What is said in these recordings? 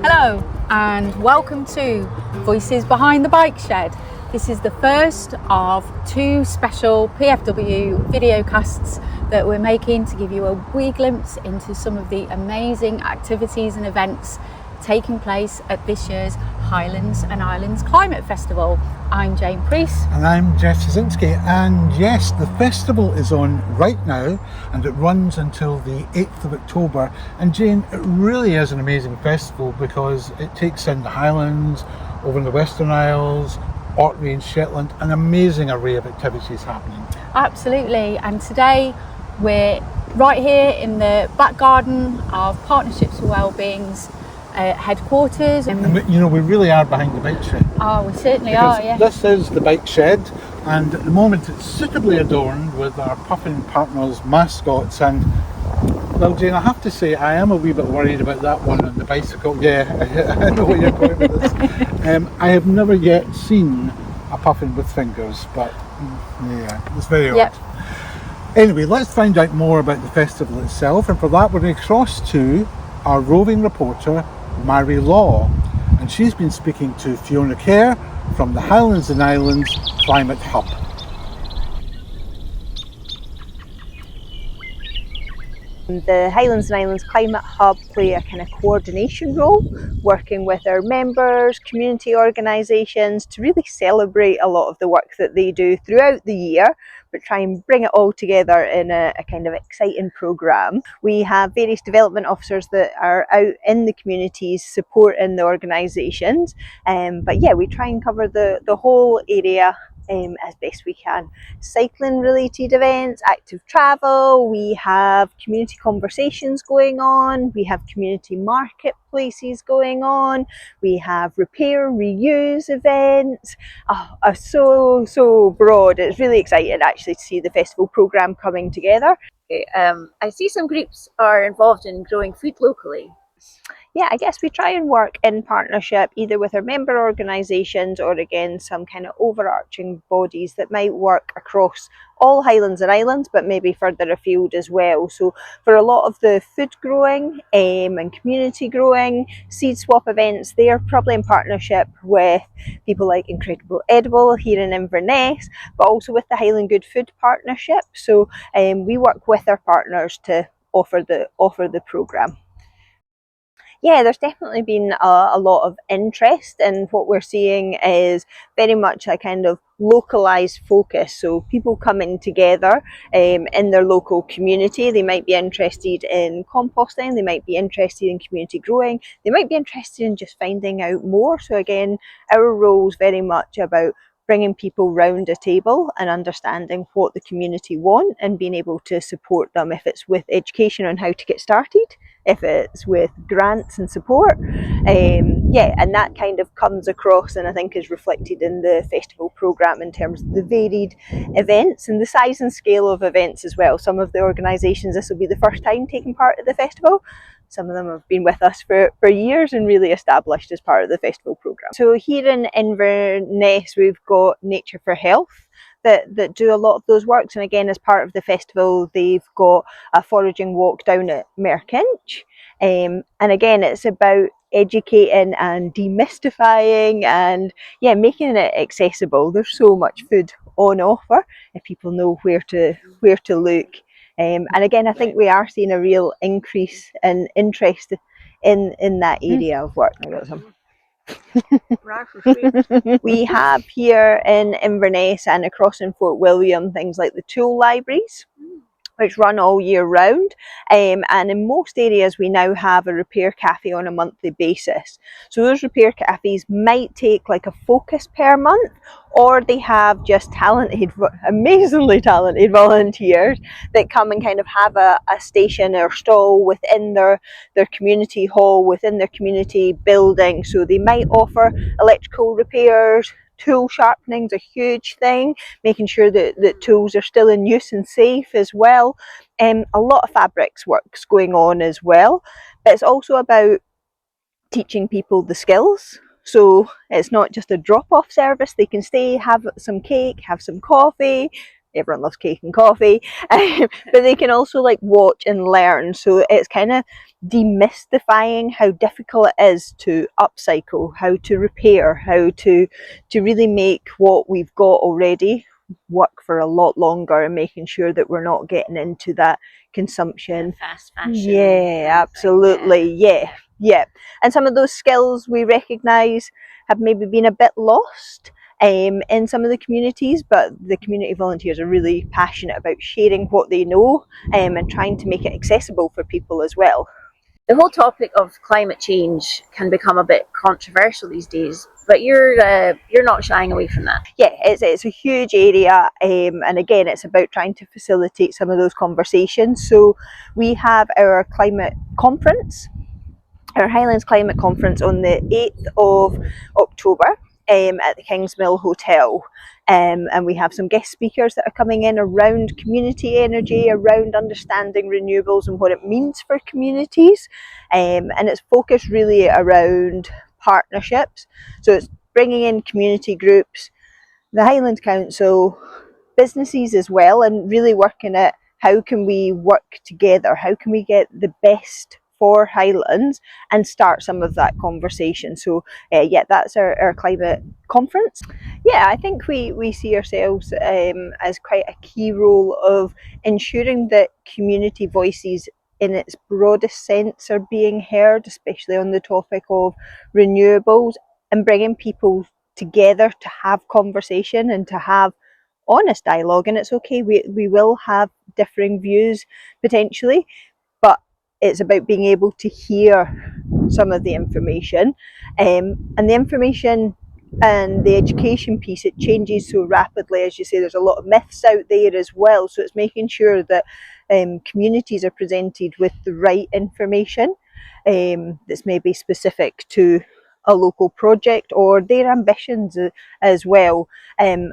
Hello and welcome to Voices Behind the Bike Shed. This is the first of two special PFW videocasts that we're making to give you a wee glimpse into some of the amazing activities and events taking place at this year's Highlands and Islands Climate Festival. I'm Jane Priest. And I'm Jeff Szynski, and yes, the festival is on right now and it runs until the 8th of October. And Jane, it really is an amazing festival because it takes in the Highlands, over in the Western Isles, Orkney and Shetland, an amazing array of activities happening. Absolutely, and today we're right here in the back garden of Partnerships for Wellbeing's headquarters. And we really are behind the bike shed. Oh, we certainly Because are, yeah. This is the bike shed, and at the moment it's suitably adorned with our Puffin Partners mascots. And well, Jane, I have to say I am a wee bit worried about that one on the bicycle. Yeah, I know where you're going with this. I have never yet seen a puffin with fingers, but yeah, it's very odd. Anyway, let's find out more about the festival itself, and for that we're going to cross to our roving reporter Mary Law, and she's been speaking to Fiona Kerr from the Highlands and Islands Climate Hub. The Highlands and Islands Climate Hub play a kind of coordination role, working with our members, community organisations to really celebrate a lot of the work that they do throughout the year, but try and bring it all together in a kind of exciting programme. We have various development officers that are out in the communities supporting the organisations, but yeah, we try and cover the whole area as best we can. Cycling related events, active travel, we have community conversations going on, we have community marketplaces going on, we have repair, reuse events. So broad. It's really exciting actually to see the festival programme coming together. I see some groups are involved in growing food locally. Yeah, I guess we try and work in partnership either with our member organisations or again some kind of overarching bodies that might work across all Highlands and Islands but maybe further afield as well. So for a lot of the food growing and community growing, seed swap events, they're probably in partnership with people like Incredible Edible here in Inverness, but also with the Highland Good Food Partnership. So we work with our partners to offer the programme. Yeah, there's definitely been a lot of interest, and what we're seeing is very much a kind of localised focus. So people coming together in their local community. They might be interested in composting, they might be interested in community growing, they might be interested in just finding out more. So again, our role is very much about bringing people round a table and understanding what the community want and being able to support them, if it's with education on how to get started, if it's with grants and support. And that kind of comes across and I think is reflected in the festival programme in terms of the varied events and the size and scale of events as well. Some of the organisations, this will be the first time taking part of the festival. Some of them have been with us for years and really established as part of the festival programme. So here in Inverness we've got Nature for Health that do a lot of those works, and again as part of the festival they've got a foraging walk down at Merkinch, and again it's about educating and demystifying and making it accessible. There's so much food on offer if people know where to look. And again, I think we are seeing a real increase in interest in that area of work. I got some. We have here in Inverness and across in Fort William things like the tool libraries, which run all year round, and in most areas we now have a repair cafe on a monthly basis. So those repair cafes might take like a focus per month, or they have just amazingly talented volunteers that come and kind of have a station or stall within their community hall, within their community building. So they might offer electrical repairs. Tool sharpening is a huge thing, making sure that tools are still in use and safe as well. A lot of fabrics works going on as well, but it's also about teaching people the skills. So it's not just a drop-off service. They can stay, have some cake, have some coffee, everyone loves cake and coffee, but they can also like watch and learn. So it's kind of demystifying how difficult it is to upcycle, how to repair, how to really make what we've got already work for a lot longer, and making sure that we're not getting into that consumption. Fast fashion. Yeah, absolutely. Yeah. And some of those skills we recognise have maybe been a bit lost in some of the communities, but the community volunteers are really passionate about sharing what they know and trying to make it accessible for people as well. The whole topic of climate change can become a bit controversial these days, but you're not shying away from that. Yeah, it's a huge area, and again, it's about trying to facilitate some of those conversations. So we have our climate conference, our Highlands Climate Conference, on the 8th of October at the Kingsmill Hotel. And we have some guest speakers that are coming in around community energy, around understanding renewables and what it means for communities. And it's focused really around partnerships. So it's bringing in community groups, the Highlands Council, businesses as well, and really working at how can we work together, how can we get the best for Highlands and start some of that conversation. So yeah, that's our climate conference. Yeah, I think we see ourselves as quite a key role of ensuring that community voices in its broadest sense are being heard, especially on the topic of renewables, and bringing people together to have conversation and to have honest dialogue. And it's okay, we will have differing views potentially, but it's about being able to hear some of the information, and the information and the education piece, it changes so rapidly. As you say, there's a lot of myths out there as well, so it's making sure that communities are presented with the right information that's maybe specific to a local project or their ambitions as well, and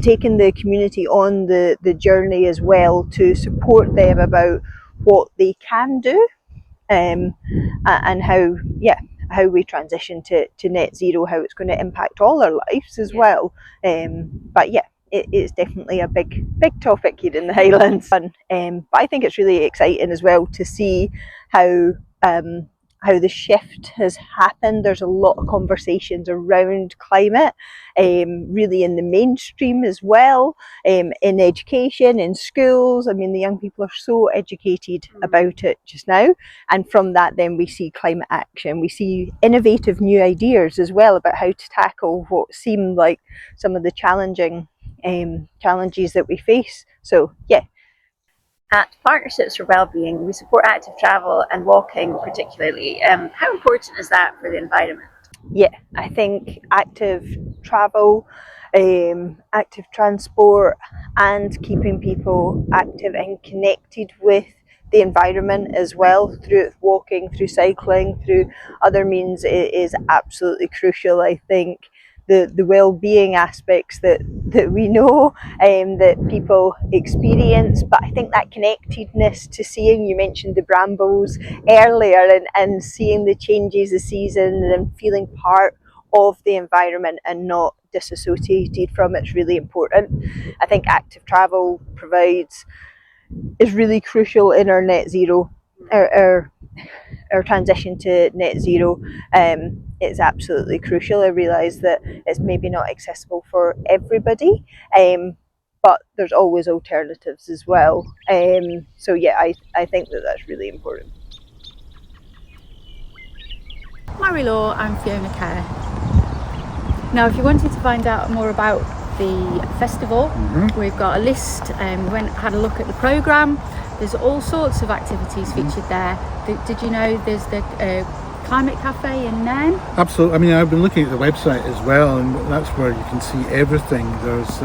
taking the community on the journey as well to support them about what they can do, and how we transition to net zero, how it's going to impact all our lives as well. But yeah, it's definitely a big topic here in the Highlands. But I think it's really exciting as well to see how the shift has happened. There's a lot of conversations around climate, really in the mainstream as well, in education, in schools. I mean, the young people are so educated about it just now. And from that, then we see climate action. We see innovative new ideas as well about how to tackle what seem like some of the challenges that we face. So, yeah. At Partnerships for Wellbeing, we support active travel and walking particularly. How important is that for the environment? Yeah, I think active travel, active transport, and keeping people active and connected with the environment as well, through walking, through cycling, through other means, is absolutely crucial. I think the well-being aspects that we know that people experience, but I think that connectedness to seeing, you mentioned the brambles earlier, and seeing the changes of season and feeling part of the environment and not disassociated from it's really important. I think active travel is really crucial in our net zero, our transition to net zero. It's absolutely crucial. I realise that it's maybe not accessible for everybody, but there's always alternatives as well. So yeah, I think that's really important. Mary Law and Fiona Kerr. Now, if you wanted to find out more about the festival, we've got a list. We had a look at the programme. There's all sorts of activities featured there. Did you know there's the Climate Cafe in Nairn? Absolutely. I mean, I've been looking at the website as well, and that's where you can see everything. There's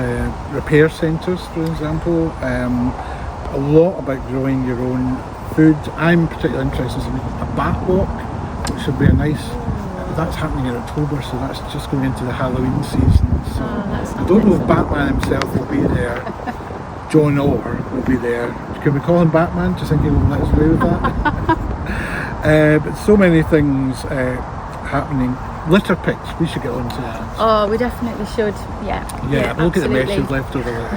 repair centres, for example, a lot about growing your own food. I'm particularly interested in a bat walk, which should be a nice. That's happening in October, so that's just going into the Halloween season. So I don't know if Batman himself will be there. John Orr will be there. Can we call him Batman? Do you think he will let us away with that? But so many things happening. Litter picks, we should get on to that. Oh, we definitely should. Yeah, Look at the mess absolutely. you've left over there.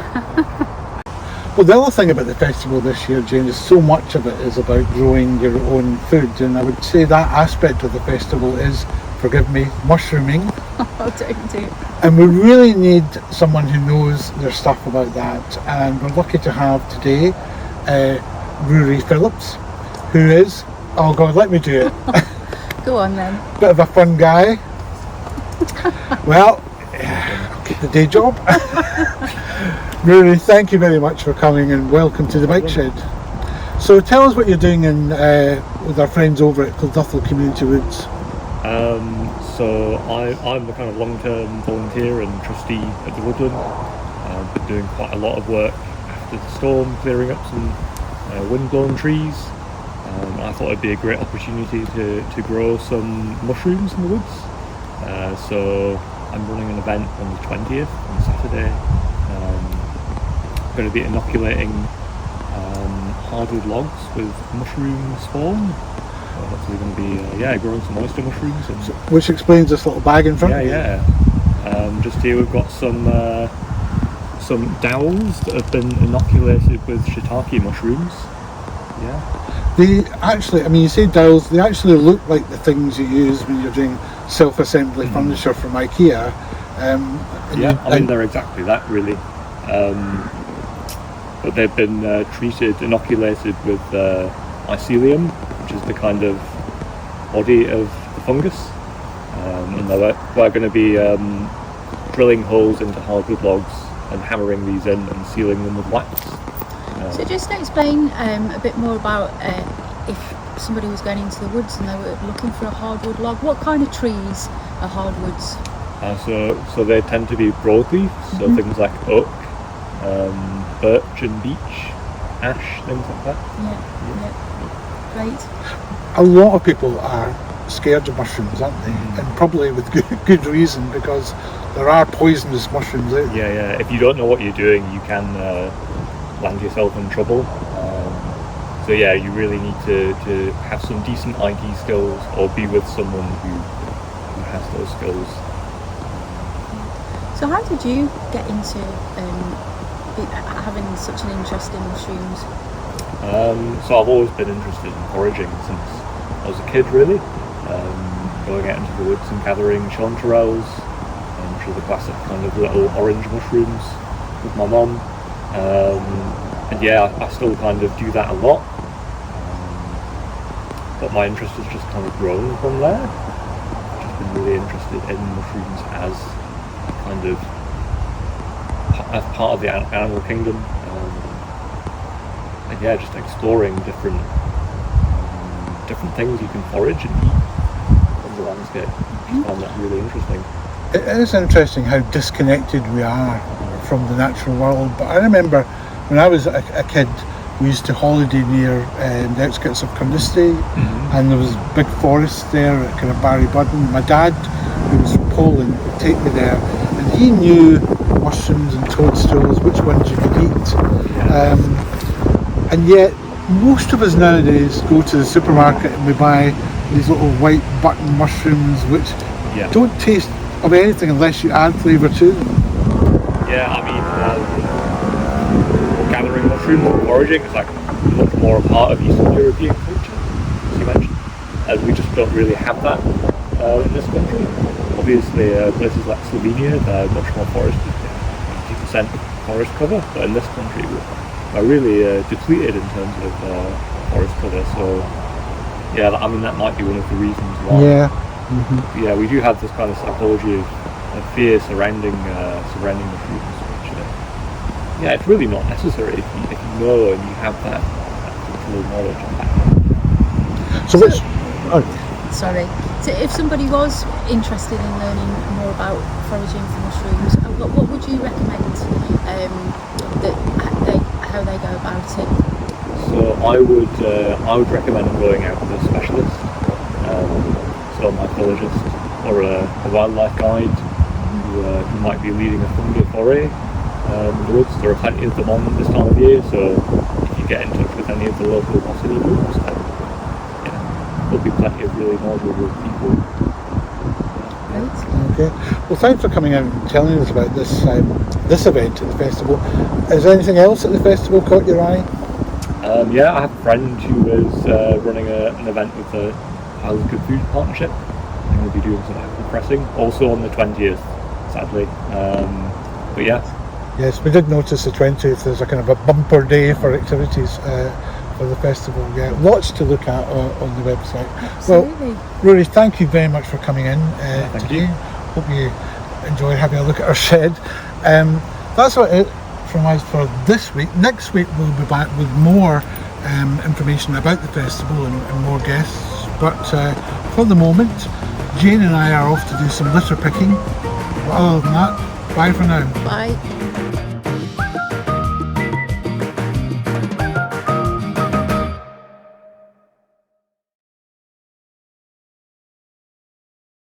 Well, the other thing about the festival this year, Jane, is so much of it is about growing your own food, and I would say that aspect of the festival is, forgive me, mushrooming. Oh, don't do. And we really need someone who knows their stuff about that, and we're lucky to have today Rory Phillips, who is, oh God, let me do it. Go on then. Bit of a fun guy. Well, I'll keep the day job. Rory, thank you very much for coming and welcome to the Bike Shed. So tell us what you're doing with our friends over at Clonduthel Community Woods. So I'm the kind of long-term volunteer and trustee at the Woodland. I've been doing quite a lot of work after the storm, clearing up some wind-blown trees. I thought it'd be a great opportunity to grow some mushrooms in the woods. So I'm running an event on the 20th, on Saturday. Going to be inoculating hardwood logs with mushroom spawn. So hopefully going to be growing some oyster mushrooms. And, which explains this little bag in front of you. Just here we've got some dowels that have been inoculated with shiitake mushrooms. Yeah. They actually, I mean, you say dowels, they actually look like the things you use when you're doing self-assembly furniture from IKEA. They're exactly that, really. But they've been inoculated with mycelium, which is the kind of body of the fungus. And we're going to be drilling holes into hardwood logs and hammering these in and sealing them with wax. So just explain a bit more about if somebody was going into the woods and they were looking for a hardwood log, what kind of trees are hardwoods? So they tend to be broadleaf, so things like oak, birch and beech, ash, things like that. Yeah. Great. A lot of people are scared of mushrooms, aren't they? And probably with good reason, because there are poisonous mushrooms out there. Yeah. If you don't know what you're doing, you can land yourself in trouble. So you really need to have some decent IT skills or be with someone who has those skills. So how did you get into having such an interest in mushrooms? So I've always been interested in foraging since I was a kid, really. Going out into the woods and gathering chanterelles, which are the classic kind of little orange mushrooms, with my mum. I still kind of do that a lot. But my interest has just kind of grown from there. I've just been really interested in mushrooms as part of the animal kingdom. Just exploring different things you can forage and eat in the landscape. I found that really interesting. It is interesting how disconnected we are from the natural world, but I remember when I was a kid, we used to holiday near the outskirts of Carnoustie, and there was big forests there at kind of Barrybudden. My dad, who was from Poland, would take me there, and he knew mushrooms and toadstools, which ones you could eat. And yet, most of us nowadays go to the supermarket and we buy these little white button mushrooms, which don't taste of anything unless you add flavour to them. Gathering mushrooms and foraging is like much more a part of Eastern European culture, as you mentioned, and we just don't really have that in this country. Obviously, places like Slovenia, they're much more forested, 80% forest cover, but in this country we're really depleted in terms of forest cover. So that might be one of the reasons why. We do have this kind of psychology of fear surrounding mushrooms, which it's really not necessary if you know and you have that cultural knowledge and background. So if somebody was interested in learning more about foraging for mushrooms, what would you recommend how they go about it? So I would recommend going out with a specialist, so a mycologist or a wildlife guide who might be leading a fungal foray in the woods. There are plenty of them on this time of year, so if you get in touch with any of the local botany groups, then there'll be plenty of really knowledgeable people. Okay. Well, thanks for coming out and telling us about this this event at the festival. Is there anything else at the festival caught your eye? Yeah, I have a friend who is running an event with the Highlands Good Food Partnership. I think we'll be doing some apple pressing, also on the 20th, sadly. But yeah. Yes, we did notice the 20th is a kind of a bumper day for activities for the festival. Yeah, lots to look at on the website. Absolutely. Well, Rory, thank you very much for coming in Thank today. you. Hope you enjoyed having a look at our shed. That's what it from us for this week. Next week we'll be back with more information about the festival and more guests. But for the moment, Jane and I are off to do some litter picking. But other than that, bye for now. Bye.